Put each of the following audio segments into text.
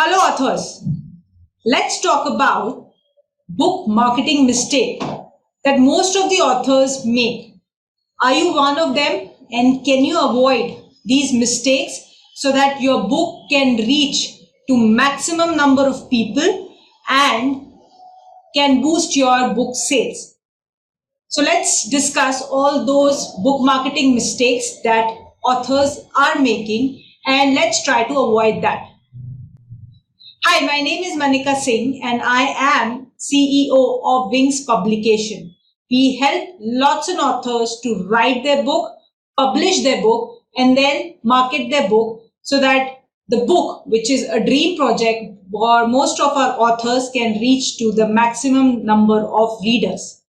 Hello authors, let's talk about book marketing mistake that most of the authors make. Are you one of them, and can you avoid these mistakes so that your book can reach to maximum number of people and can boost your book sales? So let's discuss all those book marketing mistakes that authors are making, and let's try to avoid that. Hi, my name is Manika Singh and I am CEO of Wings Publication. We help lots of authors to write their book, publish their book, and then market their book so that the book, which is a dream project for most of our authors, can reach to the maximum number of readers.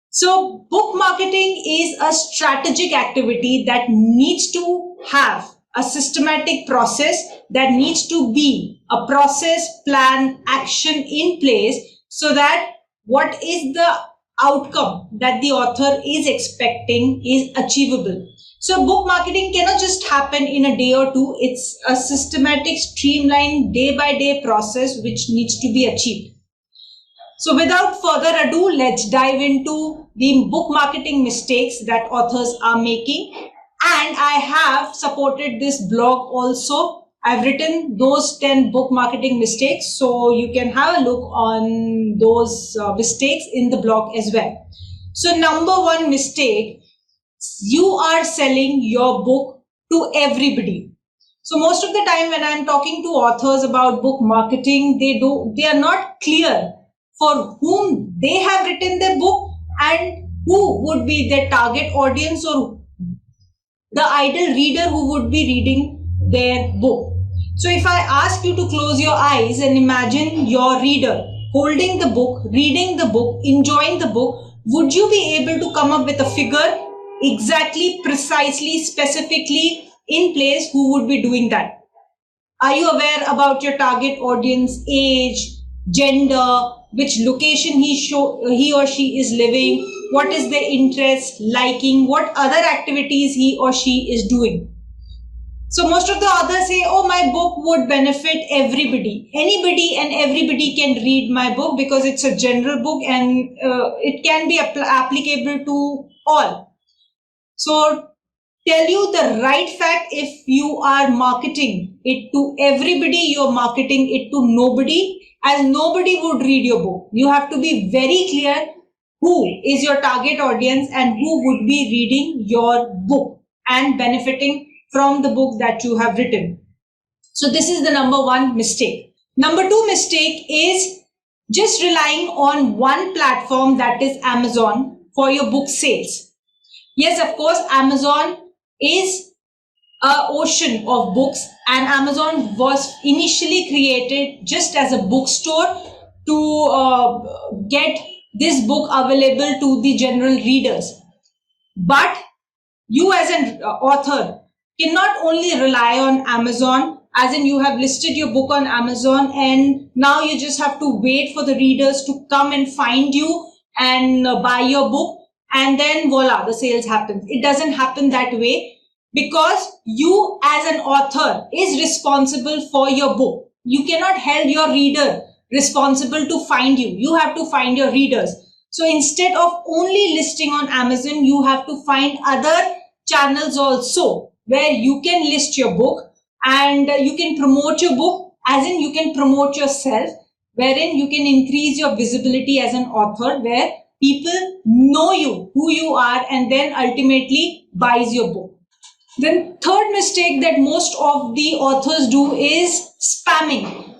So book marketing is a strategic activity that needs to have a systematic process, that needs to be a process, plan, action in place so that what is the outcome that the author is expecting is achievable. So book marketing cannot just happen in a day or two. It's a systematic, streamlined, day by day process which needs to be achieved. So without further ado, let's dive into the book marketing mistakes that authors are making. And I have supported this blog also. I've written those 10 book marketing mistakes, so you can have a look on those mistakes in the blog as well. So number one mistake, you are selling your book to everybody. So most of the time when I'm talking to authors about book marketing, they are not clear for whom they have written their book and who would be their target audience or the ideal reader who would be reading their book. So if I ask you to close your eyes and imagine your reader holding the book, reading the book, enjoying the book, would you be able to come up with a figure exactly, precisely, specifically in place who would be doing that? Are you aware about your target audience, age, gender, which location he or she is living, what is their interest, liking, what other activities he or she is doing? So most of the authors say, oh, my book would benefit everybody. Anybody and everybody can read my book because it's a general book and it can be applicable to all. So tell you the right fact, if you are marketing it to everybody, you're marketing it to nobody, as nobody would read your book. You have to be very clear who is your target audience and who would be reading your book and benefiting from the book that you have written. So this is the number one mistake. Number two mistake is just relying on one platform, that is Amazon, for your book sales. Yes, of course, Amazon is an ocean of books, and Amazon was initially created just as a bookstore to get this book available to the general readers. But you as an author cannot only rely on Amazon, as in you have listed your book on Amazon and now you just have to wait for the readers to come and find you and buy your book, and then voila, the sales happens. It doesn't happen that way, because you as an author is responsible for your book. You cannot hold your reader responsible to find you. You have to find your readers. So instead of only listing on Amazon, you have to find other channels also where you can list your book and you can promote your book, as in you can promote yourself, wherein you can increase your visibility as an author, where people know you, who you are, and then ultimately buys your book. Then third mistake that most of the authors do is spamming.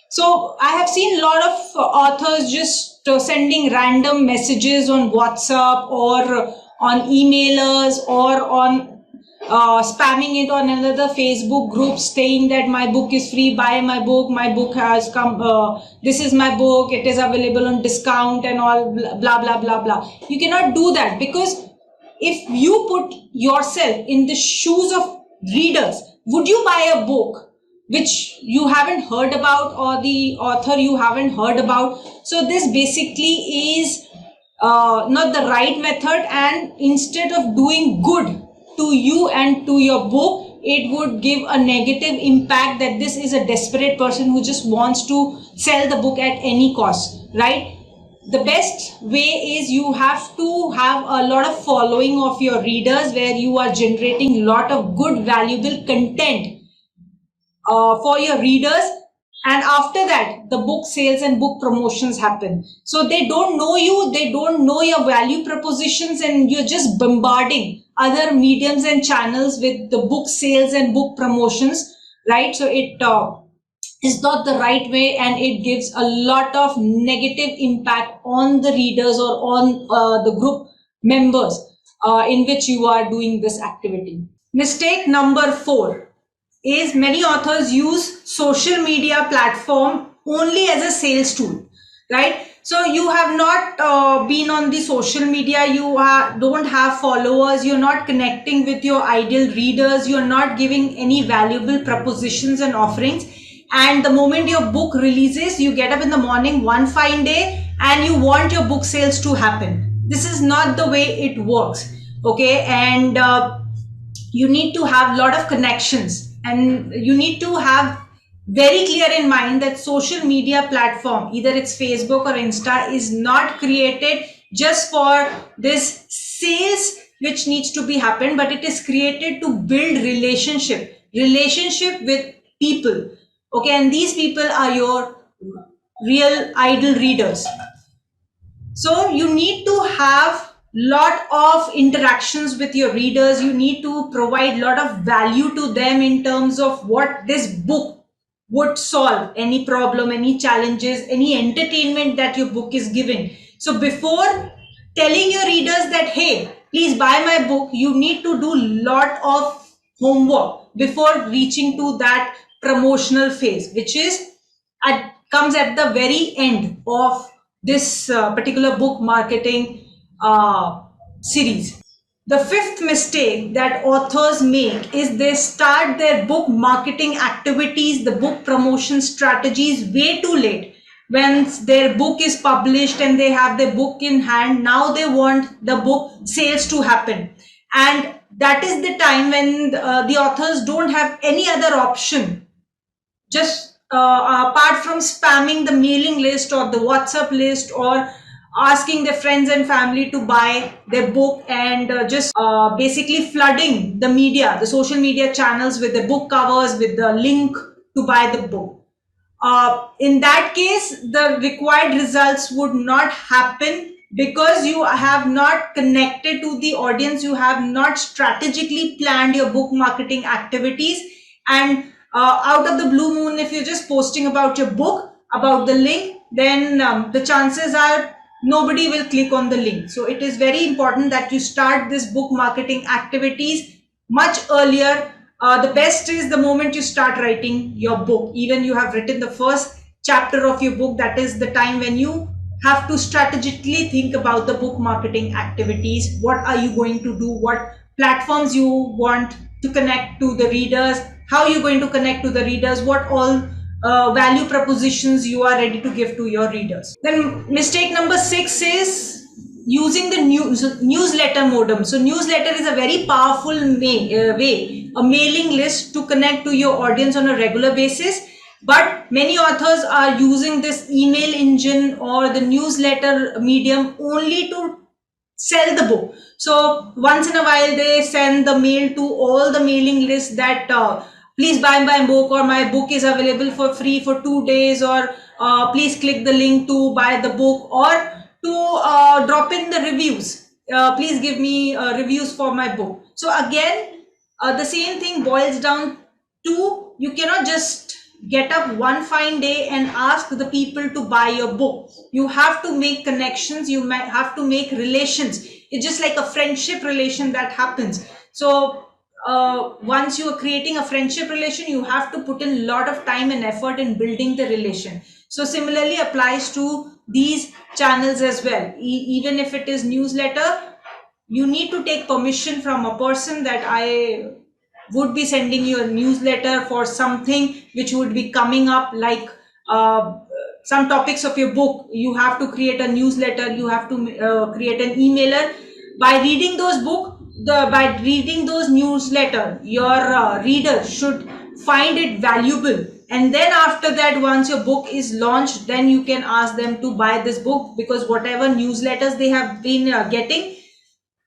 So I have seen a lot of authors just sending random messages on WhatsApp or on emailers or on spamming it on another Facebook group saying that my book is free, buy my book has come, this is my book, it is available on discount and all blah, blah, blah, blah. You cannot do that, because if you put yourself in the shoes of readers, would you buy a book which you haven't heard about or the author you haven't heard about? So this basically is not the right method, and instead of doing good to you and to your book, it would give a negative impact that this is a desperate person who just wants to sell the book at any cost, right? The best way is you have to have a lot of following of your readers, where you are generating a lot of good valuable content for your readers, and after that the book sales and book promotions happen. So they don't know you, they don't know your value propositions, and you're just bombarding other mediums and channels with the book sales and book promotions, right? So it is not the right way, and it gives a lot of negative impact on the readers or on the group members in which you are doing this activity. Mistake number 4 is many authors use social media platform only as a sales tool, right? So you have not been on the social media, you don't have followers, you're not connecting with your ideal readers, you're not giving any valuable propositions and offerings, and the moment your book releases, you get up in the morning one fine day and you want your book sales to happen. This is not the way it works, okay? And you need to have a lot of connections, and you need to have very clear in mind that social media platform, either it's Facebook or Insta, is not created just for this sales which needs to be happen, but it is created to build relationship with people, okay? And these people are your real ideal readers. So you need to have lot of interactions with your readers. You need to provide lot of value to them in terms of what this book would solve, any problem, any challenges, any entertainment that your book is giving. So before telling your readers that, hey, please buy my book, you need to do lot of homework before reaching to that promotional phase, which is comes at the very end of this particular book marketing series. The fifth mistake that authors make is they start their book marketing activities, the book promotion strategies way too late. When their book is published and they have their book in hand, now they want the book sales to happen. And that is the time when the authors don't have any other option, just apart from spamming the mailing list or the WhatsApp list, or asking their friends and family to buy their book, and just basically flooding the media, the social media channels with the book covers, with the link to buy the book. In that case, the required results would not happen, because you have not connected to the audience, you have not strategically planned your book marketing activities, and out of the blue moon, if you're just posting about your book, about the link, then the chances are nobody will click on the link. So it is very important that you start this book marketing activities much earlier. The best is the moment you start writing your book, even you have written the first chapter of your book, that is the time when you have to strategically think about the book marketing activities. What are you going to do? What platforms you want to connect to the readers? How you're going to connect to the readers? What all value propositions you are ready to give to your readers? Then mistake number 6 is using the newsletter modem. So newsletter is a very powerful way, a mailing list to connect to your audience on a regular basis. But many authors are using this email engine or the newsletter medium only to sell the book. So once in a while they send the mail to all the mailing lists that please buy my book, or my book is available for free for 2 days, or please click the link to buy the book, or to drop in the reviews. Please give me reviews for my book. So again, the same thing boils down to, you cannot just get up one fine day and ask the people to buy your book. You have to make connections, you might have to make relations. It's just like a friendship relation that happens. So once you are creating a friendship relation, you have to put in a lot of time and effort in building the relation. So similarly applies to these channels as well. Even if it is newsletter, you need to take permission from a person that I would be sending you a newsletter for something which would be coming up, like some topics of your book. You have to create a newsletter, you have to create an emailer. By reading those books, by reading those newsletter, your reader should find it valuable, and then after that, once your book is launched, then you can ask them to buy this book, because whatever newsletters they have been getting,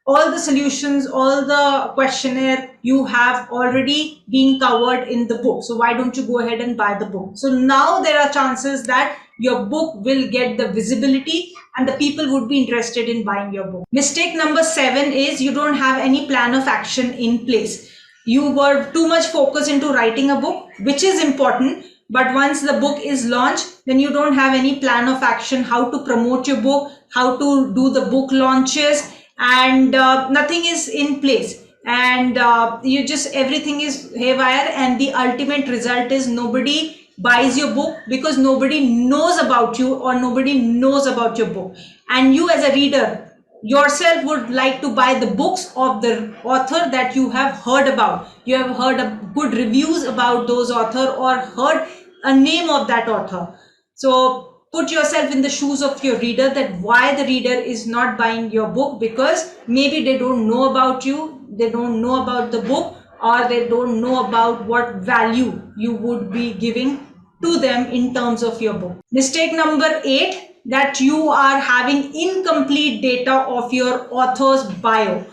all the solutions, all the questionnaire you have already been covered in the book. So why don't you go ahead and buy the book? So now there are chances that your book will get the visibility and the people would be interested in buying your book. Mistake number 7 is you don't have any plan of action in place. You were too much focused into writing a book, which is important, but once the book is launched, then you don't have any plan of action, how to promote your book, how to do the book launches, and nothing is in place, and you just, everything is haywire, and the ultimate result is nobody buys your book because nobody knows about you or nobody knows about your book. And you as a reader yourself would like to buy the books of the author that you have heard about. You have heard good reviews about those author or heard a name of that author. So put yourself in the shoes of your reader, that why the reader is not buying your book, because maybe they don't know about you, they don't know about the book, or they don't know about what value you would be giving to them in terms of your book. Mistake number 8, that you are having incomplete data of your author's bio.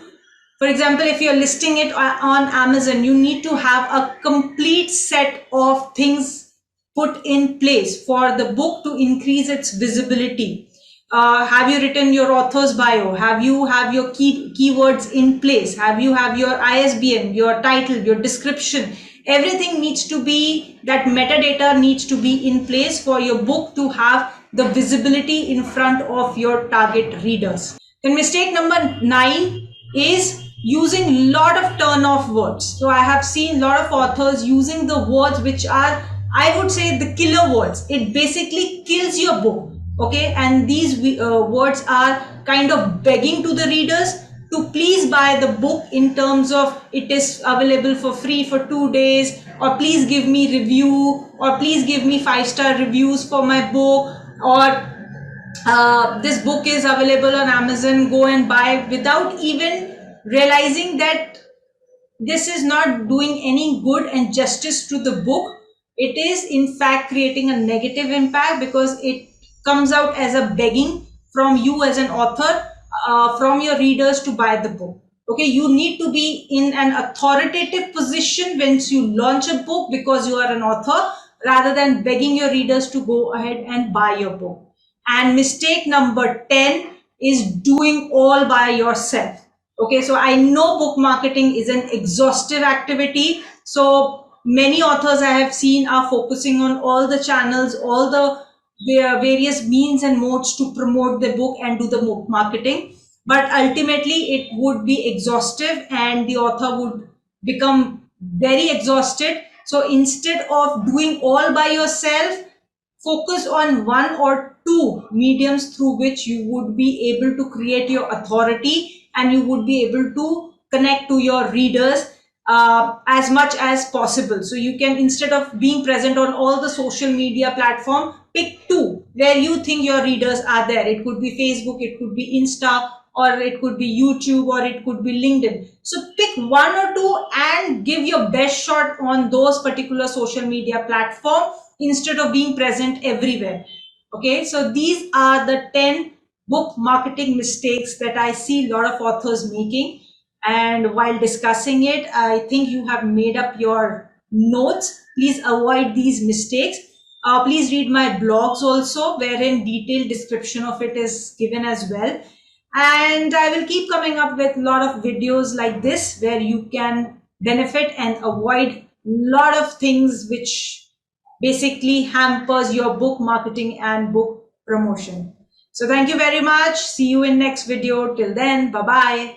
For example, if you're listing it on Amazon, you need to have a complete set of things put in place for the book to increase its visibility. Have you written your author's bio? Have you have your keywords in place? Have you have your ISBN, your title, your description? Everything needs to be, that metadata needs to be in place for your book to have the visibility in front of your target readers. Then mistake number 9 is using lot of turn-off words. So I have seen a lot of authors using the words which are, I would say, the killer words. It basically kills your book. Okay, and these words are kind of begging to the readers to please buy the book, in terms of it is available for free for 2 days, or please give me review, or please give me 5-star reviews for my book, or this book is available on Amazon, go and buy, without even realizing that this is not doing any good and justice to the book. It is in fact creating a negative impact, because it comes out as a begging from you as an author, from your readers to buy the book. Okay, you need to be in an authoritative position once you launch a book, because you are an author, rather than begging your readers to go ahead and buy your book. And mistake number 10 is doing all by yourself. Okay, so I know book marketing is an exhaustive activity. So many authors I have seen are focusing on all the channels, all the various means and modes to promote the book and do the book marketing. But ultimately, it would be exhaustive and the author would become very exhausted. So instead of doing all by yourself, focus on one or two mediums through which you would be able to create your authority, and you would be able to connect to your readers as much as possible. So you can, instead of being present on all the social media platform, pick two where you think your readers are there. It could be Facebook, it could be Insta, or it could be YouTube, or it could be LinkedIn. So pick one or two and give your best shot on those particular social media platform, instead of being present everywhere. Okay, so these are the 10 book marketing mistakes that I see a lot of authors making. And while discussing it, I think you have made up your notes. Please avoid these mistakes. Please read my blogs also, wherein detailed description of it is given as well. And I will keep coming up with a lot of videos like this, where you can benefit and avoid a lot of things which basically hampers your book marketing and book promotion. So thank you very much. See you in next video. Till then, bye bye.